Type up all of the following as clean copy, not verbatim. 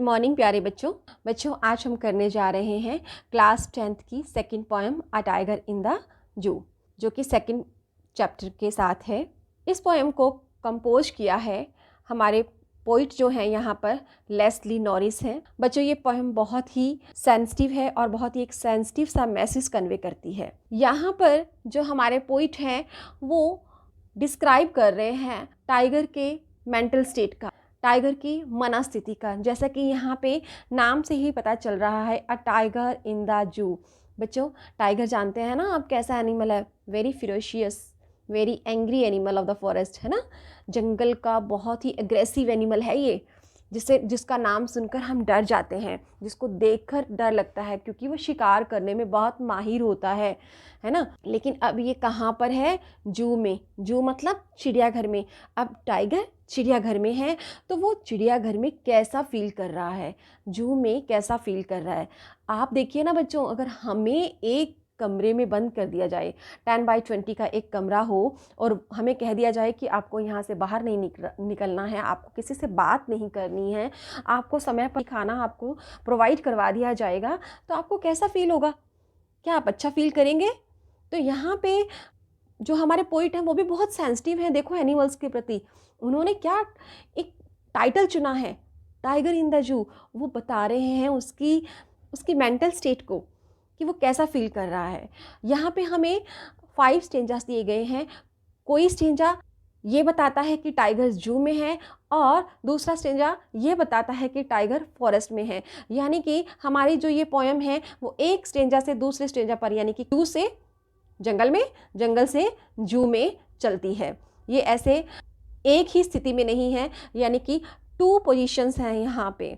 Morning प्यारे बच्चों आज हम करने जा रहे हैं क्लास 10th की second poem a tiger in the zoo, जो कि सेकंड चैप्टर के साथ है। इस पोएम को कंपोज किया है हमारे पोइट जो हैं यहाँ पर लेस्ली नॉरिस हैं। बच्चों ये पोएम बहुत ही सेंसिटिव है और बहुत ही एक सेंसिटिव सा मैसेज कन्वे करती है। यहाँ पर जो हमारे पोइट हैं वो डिस्क्राइब कर रहे हैं टाइगर के मेंटल स्टेट का, टाइगर की मनस्थिति का। जैसा कि यहाँ पे नाम से ही पता चल रहा है, a tiger in the zoo. बच्चों टाइगर जानते हैं ना आप कैसा एनिमल है, very ferocious, very angry animal of the forest, है ना। जंगल का बहुत ही एग्रेसिव एनिमल है ये, जिसका नाम सुनकर हम डर जाते हैं, जिसको देखकर डर लगता है, क्योंकि वो शिकार करने में बहुत माहिर होता है ना। लेकिन अब ये कहाँ पर है? जू में। जू मतलब चिड़ियाघर में। अब टाइगर चिड़ियाघर में है, तो वो चिड़ियाघर में कैसा फील कर रहा है, जू में कैसा फील कर रहा है। आप देखिए ना बच्चों, अगर हमें एक कमरे में बंद कर दिया जाए, 10x20 का एक कमरा हो, और हमें कह दिया जाए कि आपको यहाँ से बाहर नहीं निकलना है, आपको किसी से बात नहीं करनी है, आपको समय पर खाना आपको प्रोवाइड करवा दिया जाएगा, तो आपको कैसा फील होगा? क्या आप अच्छा फील करेंगे? तो यहाँ पे जो हमारे पोइट हैं वो भी बहुत सेंसिटिव हैं, देखो एनिमल्स के प्रति। उन्होंने क्या एक टाइटल चुना है, टाइगर इन द जू। वो बता रहे हैं उसकी मेंटल स्टेट को कि वो कैसा फील कर रहा है। यहाँ पे हमें 5 स्टेंजास दिए गए हैं। कोई स्टेंजा ये बताता है कि टाइगर जू में है, और दूसरा स्टेंजा ये बताता है कि टाइगर फॉरेस्ट में है। यानी कि हमारी जो ये पोएम है वो एक स्टेंजा से दूसरे स्टेंजा पर, यानी कि जू से जंगल में, जंगल से जू में चलती है। ये ऐसे एक ही स्थिति में नहीं है, यानी कि 2 पोजीशंस हैं यहाँ पे।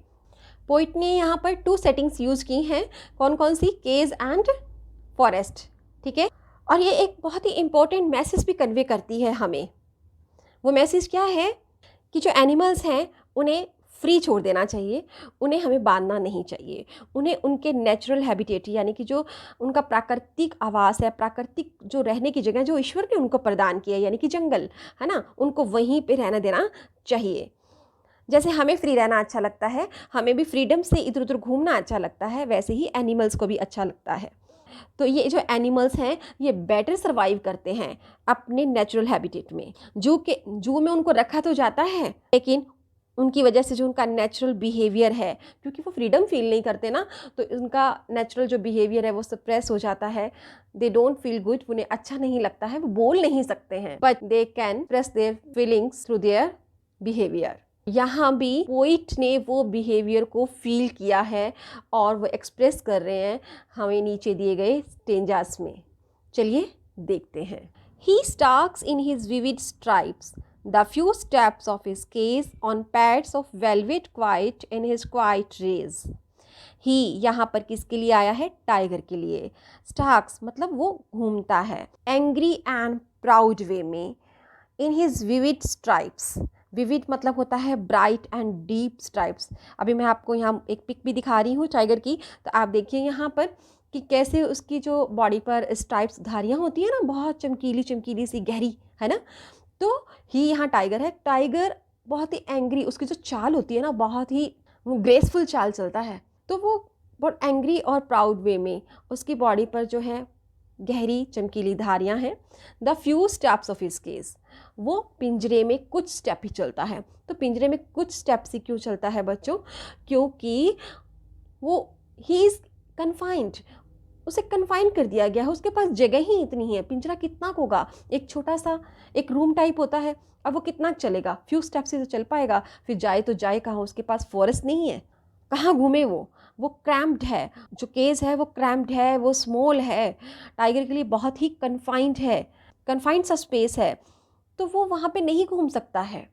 पोइट ने यहाँ पर 2 सेटिंग्स यूज़ की हैं। कौन कौन सी? केज एंड फॉरेस्ट, ठीक है। और ये एक बहुत ही इम्पोर्टेंट मैसेज भी कन्वे करती है हमें। वो मैसेज क्या है कि जो एनिमल्स हैं उन्हें फ्री छोड़ देना चाहिए, उन्हें हमें बांधना नहीं चाहिए, उन्हें उनके नेचुरल हैबिटेट, यानी कि जो उनका प्राकृतिक आवास है, प्राकृतिक जो रहने की जगह जो ईश्वर ने उनको प्रदान किया, यानी कि जंगल, है ना, उनको वहीं पे रहना देना चाहिए। जैसे हमें फ्री रहना अच्छा लगता है, हमें भी फ्रीडम से इधर उधर घूमना अच्छा लगता है, वैसे ही एनिमल्स को भी अच्छा लगता है। तो ये जो एनिमल्स हैं ये बेटर सर्वाइव करते हैं अपने नेचुरल हैबिटेट में। जू में उनको रखा तो जाता है, लेकिन उनकी वजह से जो उनका नेचुरल बिहेवियर है, क्योंकि वो फ्रीडम फील नहीं करते ना, तो उनका नेचुरल जो बिहेवियर है वो सप्रेस हो जाता है। दे डोंट फील गुड, उन्हें अच्छा नहीं लगता है, वो बोल नहीं सकते हैं, but they can express their feelings through their behaviour. यहाँ भी पोइट ने वो बिहेवियर को फील किया है और वो एक्सप्रेस कर रहे हैं हमें नीचे दिए गए स्टेंजास में। चलिए देखते हैं। He stalks in his vivid stripes, the few steps of his case on pads of velvet quiet in his quiet rays. ही यहाँ पर किसके लिए आया है? टाइगर के लिए। स्टार्क्स मतलब वो घूमता है, एंग्री एंड प्राउड वे में, in his vivid stripes. Vivid मतलब होता है ब्राइट एंड डीप स्ट्राइप्स। अभी मैं आपको यहाँ एक पिक भी दिखा रही हूँ टाइगर की, तो आप देखिए यहाँ पर कि कैसे उसकी जो बॉडी पर स्ट्राइप्स, धारियाँ होती है ना, बहुत चमकीली चमकीली सी गहरी, है ना। तो ही यहाँ टाइगर है। टाइगर बहुत ही एंग्री, उसकी जो चाल होती है ना, बहुत ही ग्रेसफुल चाल चलता है। तो वो बहुत एंग्री और प्राउड वे में उसकी बॉडी पर जो है गहरी चमकीली धारियाँ हैं। The few steps of his case, वो पिंजरे में कुछ स्टेप ही चलता है। तो पिंजरे में कुछ स्टेप्स ही क्यों चलता है बच्चों? क्योंकि वो ही इज़ कन्फाइंड, उसे कन्फाइन कर दिया गया है, उसके पास जगह ही इतनी है। पिंजरा कितना होगा? एक छोटा सा एक रूम टाइप होता है। अब वो कितना चलेगा? फ्यू स्टेप्स ही तो चल पाएगा, फिर जाए तो जाए कहाँ? उसके पास फॉरेस्ट नहीं है, कहाँ घूमे वो क्रैम्प्ड है, जो केज है वो क्रैम्प्ड है, वो स्मॉल है, टाइगर के लिए बहुत ही कन्फाइंड है, कन्फाइंड सा स्पेस है, तो वो वहाँ पे नहीं घूम सकता है।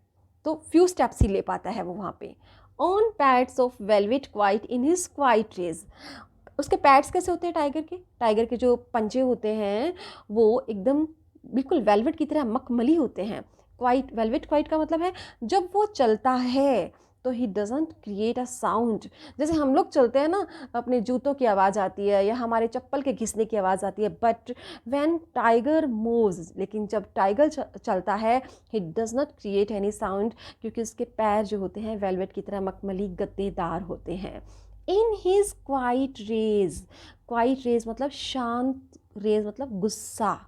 तो फ्यू स्टेप्स ही ले पाता है वो वहाँ पे। On pads of velvet quiet in his quiet rage. उसके पैड्स कैसे होते हैं टाइगर के? टाइगर के जो पंजे होते हैं वो एकदम बिल्कुल वेलवेट की तरह मखमली होते हैं। क्वाइट, वेलवेट क्वाइट का मतलब है जब वो चलता है तो he doesn't create a sound. जैसे हम लोग चलते हैं ना, अपने जूतों की आवाज़ आती है या हमारे चप्पल के घिसने की आवाज़ आती है, बट व्हेन टाइगर मूव्स, लेकिन जब टाइगर चलता है, he does not create any sound, क्योंकि उसके पैर जो होते हैं वेलवेट की तरह मखमली गद्देदार होते हैं। इन हिज क्वाइट रेज मतलब शांत, रेज मतलब गुस्सा,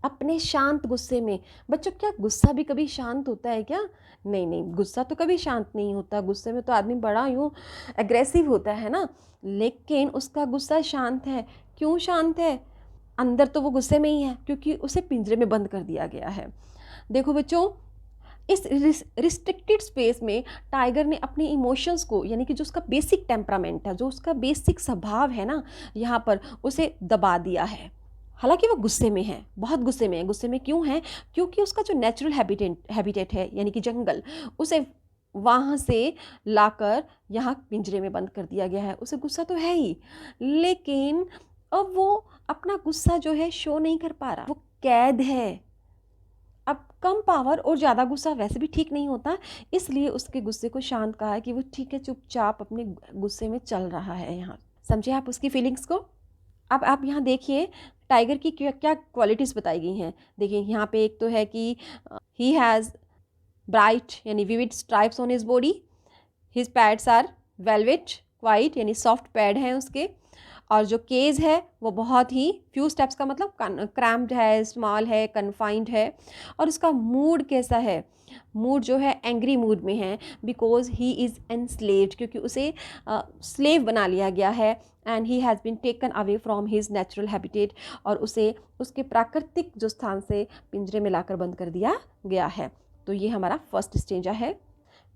अपने शांत गुस्से में। बच्चों, क्या गुस्सा भी कभी शांत होता है क्या? नहीं नहीं, गुस्सा तो कभी शांत नहीं होता। गुस्से में तो आदमी बड़ा यूँ एग्रेसिव होता है ना, लेकिन उसका गुस्सा शांत है। क्यों शांत है? अंदर तो वो गुस्से में ही है, क्योंकि उसे पिंजरे में बंद कर दिया गया है। देखो बच्चों, इस रिस्ट्रिक्टेड स्पेस में टाइगर ने अपने इमोशंस को, यानी कि जो उसका बेसिक टेम्परामेंट है, जो उसका बेसिक स्वभाव है ना, यहाँ पर उसे दबा दिया है। हालांकि वो गुस्से में है, बहुत गुस्से में है। गुस्से में क्यों है? क्योंकि उसका जो नेचुरल हैबिटेट है, यानी कि जंगल, उसे वहाँ से लाकर यहाँ पिंजरे में बंद कर दिया गया है। उसे गुस्सा तो है ही, लेकिन अब वो अपना गुस्सा जो है शो नहीं कर पा रहा, वो कैद है। अब कम पावर और ज़्यादा गुस्सा वैसे भी ठीक नहीं होता, इसलिए उसके गुस्से को शांत कहा है कि वो ठीक है, चुपचाप अपने गुस्से में चल रहा है। यहाँ समझे आप उसकी फीलिंग्स को? अब आप यहाँ देखिए टाइगर की क्या क्या क्वालिटीज़ बताई गई हैं। देखिए यहाँ पे एक तो है कि ही हैज़ ब्राइट यानी vivid stripes on his body, his pads are velvet white यानी सॉफ्ट पैड हैं उसके, और जो केज है वो बहुत ही फ्यू स्टेप्स का मतलब क्रैम्प्ड है, स्मॉल है, कन्फाइंड है। और उसका मूड कैसा है? मूड जो है एंग्री मूड में है, बिकॉज ही इज़ एनस्लेव्ड, क्योंकि उसे स्लेव बना लिया गया है, and he has been taken away from his natural habitat, और उसे उसके प्राकृतिक जो स्थान से पिंजरे में लाकर बंद कर दिया गया है। तो ये हमारा फर्स्ट स्टेंजा है।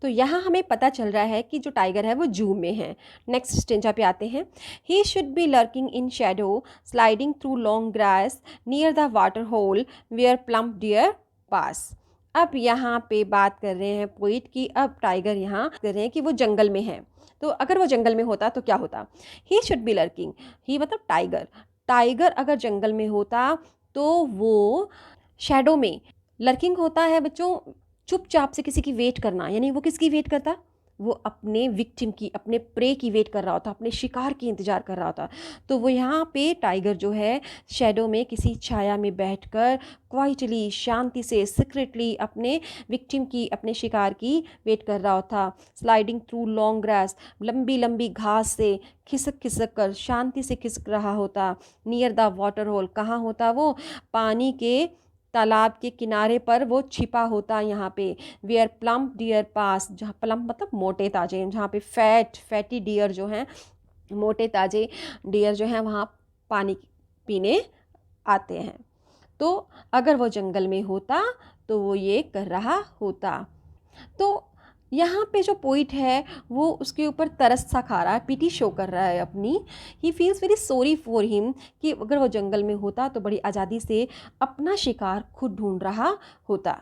तो यहाँ हमें पता चल रहा है कि जो टाइगर है वो जू में है। नेक्स्ट स्टेंजा पे आते हैं। He should be lurking in shadow, sliding through long grass near the water hole where plump deer pass. अब यहाँ पे बात कर रहे हैं पोइट की, अब टाइगर यहाँ कर रहे हैं कि वो जंगल में है। तो अगर वो जंगल में होता तो क्या होता? ही शुड बी लर्किंग, ही मतलब टाइगर, टाइगर अगर जंगल में होता तो वो शेडो में, लर्किंग होता है बच्चों चुपचाप से किसी की वेट करना, यानी वो किसकी वेट करता? वो अपने विक्टिम की, अपने प्रे की वेट कर रहा होता, अपने शिकार की इंतज़ार कर रहा होता। तो वो यहाँ पे टाइगर जो है शेडो में किसी छाया में बैठकर क्वाइटली, शांति से, सीक्रेटली अपने विक्टिम की, अपने शिकार की वेट कर रहा होता। स्लाइडिंग थ्रू लॉन्ग ग्रास, लंबी लंबी घास से खिसक खिसक कर शांति से खिसक रहा होता। नियर द वाटर होल, कहाँ होता वो? पानी के तालाब के किनारे पर वो छिपा होता यहाँ पे। वेयर प्लम्प डियर पास, जहाँ प्लम्प मतलब मोटे ताजे, जहाँ पे फैटी डियर जो हैं, मोटे ताजे डियर जो हैं वहाँ पानी पीने आते हैं। तो अगर वो जंगल में होता तो वो ये कर रहा होता। तो यहाँ पे जो पोइट है वो उसके ऊपर तरस सा खा रहा है, पिटी शो कर रहा है अपनी। He feels very sorry for him, कि अगर वो जंगल में होता तो बड़ी आज़ादी से अपना शिकार खुद ढूंढ रहा होता।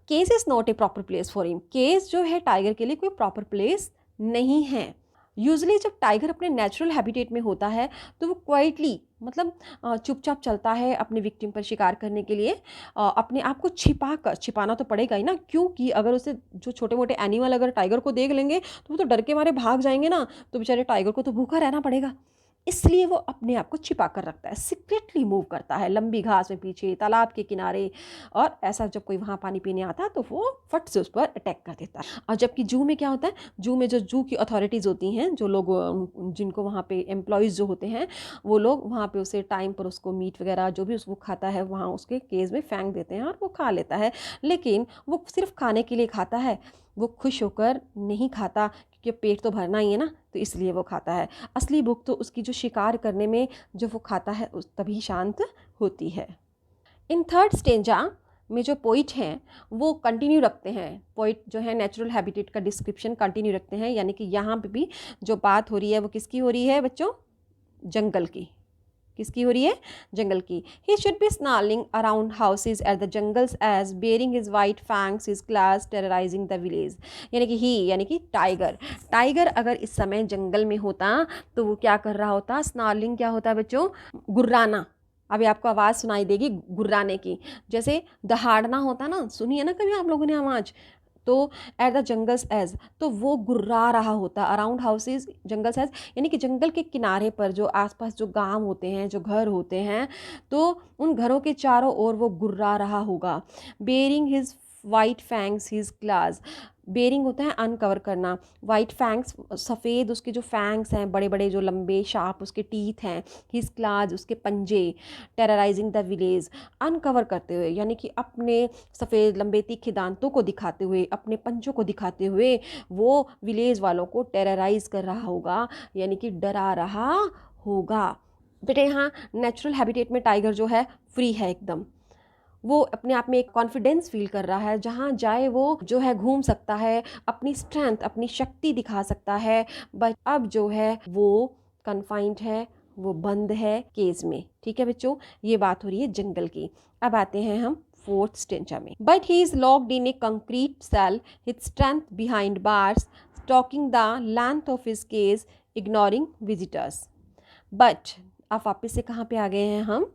Case is not a proper place for him, case जो है टाइगर के लिए कोई प्रॉपर प्लेस नहीं है। यूजली जब टाइगर अपने नेचुरल हैबिटेट में होता है तो वो क्वाइटली मतलब चुपचाप चलता है अपने विक्टिम पर शिकार करने के लिए, अपने आप को छिपाना तो पड़ेगा ही ना, क्योंकि अगर उसे जो छोटे मोटे एनिमल अगर टाइगर को देख लेंगे तो वो तो डर के मारे भाग जाएंगे ना, तो बेचारे टाइगर को तो भूखा रहना पड़ेगा। इसलिए वो अपने आप को छिपा कर रखता है, सीक्रेटली मूव करता है लंबी घास में पीछे तालाब के किनारे, और ऐसा जब कोई वहाँ पानी पीने आता है तो वो फट से उस पर अटैक कर देता है। और जबकि जू में क्या होता है, जू में जो जू की अथॉरिटीज़ होती हैं, जो लोग जिनको वहाँ पे एम्प्लॉयज़ जो होते हैं, वो लोग वहाँ पे उसे टाइम पर उसको मीट वगैरह जो भी उसको खाता है वहाँ उसके केज में फेंक देते हैं और वो खा लेता है। लेकिन वो सिर्फ खाने के लिए खाता है, वो खुश होकर नहीं खाता, क्योंकि पेट तो भरना ही है ना, तो इसलिए वो खाता है। असली भूख तो उसकी जो शिकार करने में जो वो खाता है उस तभी शांत होती है। इन थर्ड स्टेंजा में जो पोइट हैं वो कंटिन्यू रखते हैं, पोइट जो है नेचुरल हैबिटेट का डिस्क्रिप्शन कंटिन्यू रखते हैं, यानी कि यहाँ पे भी जो बात हो रही है वो किसकी हो रही है बच्चों? जंगल की। किसकी हो रही है? जंगल की। He should be snarling around houses at the jungle's edge baring his white fangs his claws terrorising the village. यानी कि टाइगर अगर इस समय जंगल में होता तो वो क्या कर रहा होता? स्नार्लिंग क्या होता है बच्चों? गुर्राना। अभी आपको आवाज़ सुनाई देगी गुर्राने की, जैसे दहाड़ना होता ना, सुनिए ना कभी आप लोगों ने आवाज़, तो एट द जंगल्स एज, तो वो गुर्रा रहा होता, अराउंड हाउसेज जंगल्स एज, यानी कि जंगल के किनारे पर जो आसपास जो गांव होते हैं, जो घर होते हैं, तो उन घरों के चारों ओर वो गुर्रा रहा होगा। Baring his white fangs his claws, baring होता है अनकवर करना, वाइट फैंग्स सफ़ेद उसके जो फैंग्स हैं, बड़े बड़े जो लंबे शार्प उसके टीथ हैं, हिज क्लाज उसके पंजे, टेरराइजिंग द विलेज, अनकवर करते हुए यानी कि अपने सफ़ेद लंबे तीखे दांतों को दिखाते हुए, अपने पंजों को दिखाते हुए वो विलेज वालों को टेरराइज कर रहा होगा, यानी कि डरा रहा होगा। बेटे यहाँ नेचुरल हैबिटेट में टाइगर जो है फ्री है एकदम, वो अपने आप में एक कॉन्फिडेंस फील कर रहा है, जहाँ जाए वो जो है घूम सकता है, अपनी स्ट्रेंथ अपनी शक्ति दिखा सकता है। बट अब जो है वो कन्फाइंड है, वो बंद है केज में। ठीक है बच्चों, ये बात हो रही है जंगल की। अब आते हैं हम फोर्थ स्टेंजा में। But he is locked in a concrete cell, his strength behind bars, stalking the length of his cage, ignoring visitors. But अब वापस से कहाँ पे आ गए हैं हम,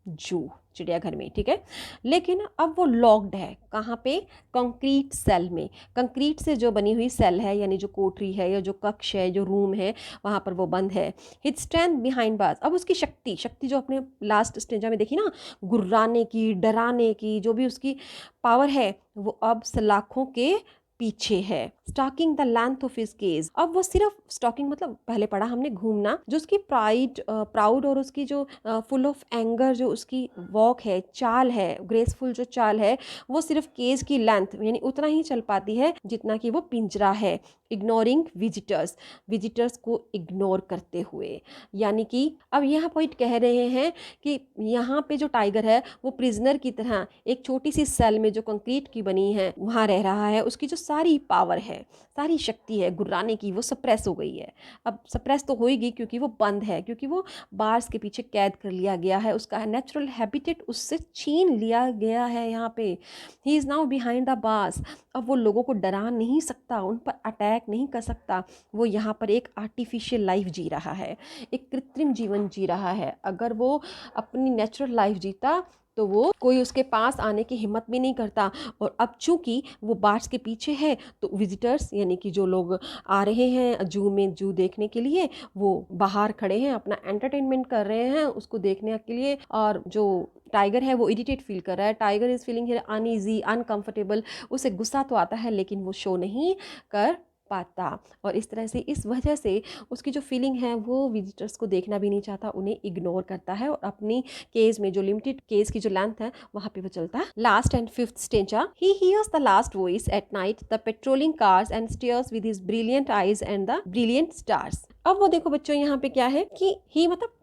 जू, चिड़ियाघर में। ठीक है, लेकिन अब वो लॉक्ड है कहाँ पे, कंक्रीट सेल में। कंक्रीट से जो बनी हुई सेल है, यानी जो कोठरी है या जो कक्ष है, जो रूम है, वहाँ पर वो बंद है। हिज स्ट्रेंथ बिहाइंड बार्स, अब उसकी शक्ति जो अपने लास्ट स्टेंजा में देखी ना, गुर्राने की, डराने की, जो भी उसकी पावर है, वो अब सलाखों के पीछे है। Stalking the length of his cage, अब वो सिर्फ स्टॉकिंग मतलब पहले पढ़ा हमने घूमना, जो उसकी प्राउड और उसकी जो फुल ऑफ एंगर जो उसकी वॉक है, चाल है, ग्रेसफुल जो चाल है, वो सिर्फ केज की लेंथ यानी उतना ही चल पाती है जितना कि वो पिंजरा है। इग्नोरिंग विजिटर्स को इग्नोर करते हुए, यानी कि अब यहाँ पॉइंट कह रहे हैं कि यहाँ पे जो टाइगर है वो प्रिजनर की तरह एक छोटी सी सेल में जो कंक्रीट की बनी है वहाँ रह रहा है। उसकी जो सारी पावर है, सारी शक्ति है गुर्राने की, वो सप्रेस हो गई है। अब सप्रेस तो होएगी क्योंकि वो बंद है, क्योंकि वो बार्स के पीछे कैद कर लिया गया है, उसका नेचुरल हैबिटेट उससे छीन लिया गया है। यहाँ पे he is now behind the bars, अब वो लोगों को डरा नहीं सकता, उन पर अटैक नहीं कर सकता। वो यहाँ पर एक आर्टिफिशियल लाइफ जी रहा है, एक कृत्रिम जीवन जी रहा है। अगर वो अपनी नेचुरल लाइफ जीता तो वो कोई उसके पास आने की हिम्मत भी नहीं करता। और अब चूंकि वो बार्स के पीछे है तो विजिटर्स यानी कि जो लोग आ रहे हैं जू में जू देखने के लिए, वो बाहर खड़े हैं, अपना एंटरटेनमेंट कर रहे हैं उसको देखने के लिए। और जो टाइगर है वो इरिटेट फील कर रहा है, tiger is feeling here uneasy uncomfortable, उसे गुस्सा तो आता है लेकिन वो शो नहीं कर पाता। और इस तरह से, इस वजह से उसकी जो फीलिंग है वो विजिटर्स को देखना भी नहीं चाहता, उन्हें इग्नोर करता है और अपनी केज में जो लिमिटेड केज की जो लेंथ है वहाँ पे वो चलता है। Last and fifth stanza, he hears the last voice at night, the patrolling cars and stairs with his brilliant eyes and the brilliant stars. अब वो देखो बच्चों यहाँ पे क्या है कि ही मतलब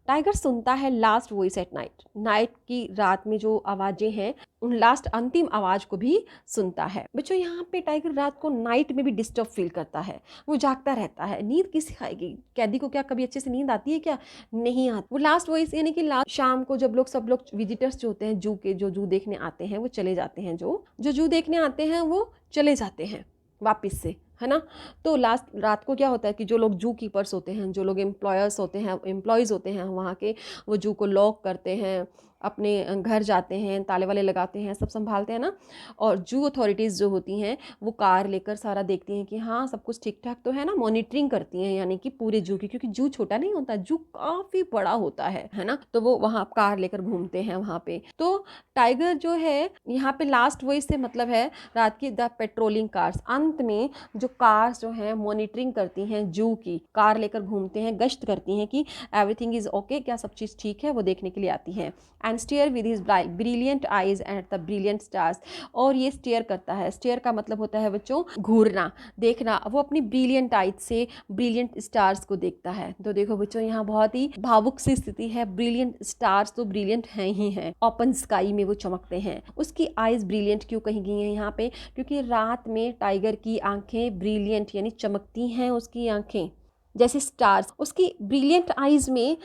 टाइगर सुनता है last voice at night, night की रात में जो आवाजें हैं उन लास्ट अंतिम आवाज को भी सुनता है। बच्चों यहाँ पे टाइगर रात को नाइट में भी डिस्टर्ब फील करता है, वो जागता रहता है। नींद किसी आएगी, कैदी को क्या कभी अच्छे से नींद आती है क्या, नहीं आती। वो लास्ट वॉइस यानी कि लास्ट शाम को जब सब लोग विजिटर्स जो होते हैं जू के, जो जू देखने आते हैं वो चले जाते हैं, जो जू देखने आते हैं वो चले जाते हैं वापस से, है ना। तो लास्ट रात को क्या होता है कि जो लोग जू कीपर्स होते हैं, जो लोग एम्प्लॉयज़ होते हैं वहाँ के, वो जू को लॉक करते हैं, अपने घर जाते हैं, ताले वाले लगाते हैं, सब संभालते हैं ना। और जू अथॉरिटीज़ जो होती हैं वो कार लेकर सारा देखती हैं कि हाँ सब कुछ ठीक ठाक तो है ना, मॉनिटरिंग करती हैं यानी कि पूरे जू की, क्योंकि जू छोटा नहीं होता, जू काफ़ी बड़ा होता है ना। तो वो वहाँ कार लेकर घूमते हैं वहाँ पे। तो टाइगर जो है यहाँ पे लास्ट वॉइस से मतलब है रात की द पेट्रोलिंग कार्स, अंत में जो कार्स जो हैं मॉनिटरिंग करती हैं, जू की कार लेकर घूमते हैं, गश्त करती हैं कि एवरीथिंग इज़ ओके, क्या सब चीज़ ठीक है, वो देखने के लिए आती हैं। And stare with his brilliant eyes at the brilliant stars, और ये स्टेयर करता है, स्टेयर का मतलब होता है बच्चों घूरना, देखना। वो अपनी ब्रिलियंट आइज से ब्रिलियंट स्टार्स को देखता है। तो देखो बच्चों यहाँ बहुत ही भावुक सी स्थिति है, ब्रिलियंट स्टार्स तो ब्रिलियंट हैं ही हैं, ओपन स्काई में वो चमकते हैं। उसकी आइज ब्रिलियंट क्यों कही गई हैं यहाँ पे, क्योंकि रात में टाइगर की आंखें ब्रिलियंट यानी चमकती हैं, उसकी आंखें जैसे स्टार्स। उसकी ब्रिलियंट आइज में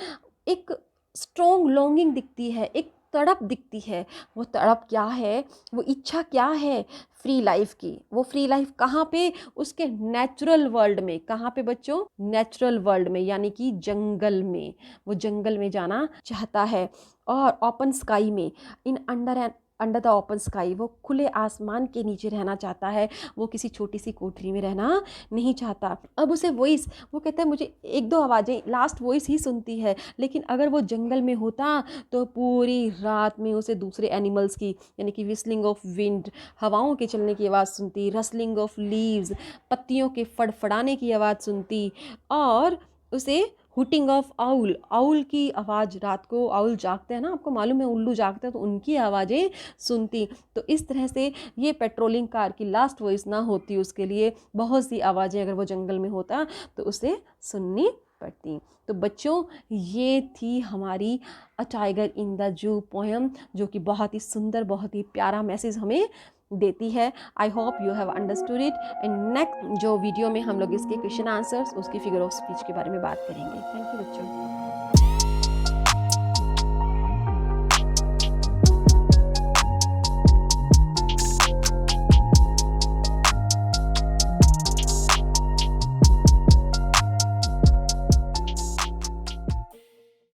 एक स्ट्रॉन्ग लॉन्गिंग दिखती है, एक तड़प दिखती है। वो तड़प क्या है, वो इच्छा क्या है, फ्री लाइफ की। वो फ्री लाइफ कहाँ पे, उसके नेचुरल वर्ल्ड में। कहाँ पे बच्चों, नेचुरल वर्ल्ड में, यानी कि जंगल में। वो जंगल में जाना चाहता है और ओपन स्काई में, in under an under the open sky, वो खुले आसमान के नीचे रहना चाहता है, वो किसी छोटी सी कोठरी में रहना नहीं चाहता। अब उसे वॉइस, वो कहता है मुझे एक दो आवाज़ें, लास्ट वॉइस ही सुनती है, लेकिन अगर वो जंगल में होता तो पूरी रात में उसे दूसरे एनिमल्स की, यानी कि विस्लिंग ऑफ विंड, हवाओं के चलने की आवाज़ सुनती, रसलिंग ऑफ लीव्स, पत्तियों के फड़फड़ाने की आवाज़ सुनती, और उसे हुटिंग ऑफ आउल, आउल की आवाज़, रात को आउल जागते हैं ना, आपको मालूम है उल्लू जागते हैं, तो उनकी आवाज़ें सुनती। तो इस तरह से ये पेट्रोलिंग कार की लास्ट वॉइस ना होती उसके लिए, बहुत सी आवाज़ें अगर वो जंगल में होता तो उसे सुननी पड़ती। तो बच्चों, ये थी हमारी a tiger in the zoo poem, जो कि बहुत ही सुंदर, बहुत ही प्यारा मैसेज हमें देती है। I hope you have understood it. And next जो वीडियो में हम लोग इसके क्वेश्चन आंसर्स, उसकी फिगर ऑफ स्पीच के बारे में बात करेंगे। थैंक यू बच्चों।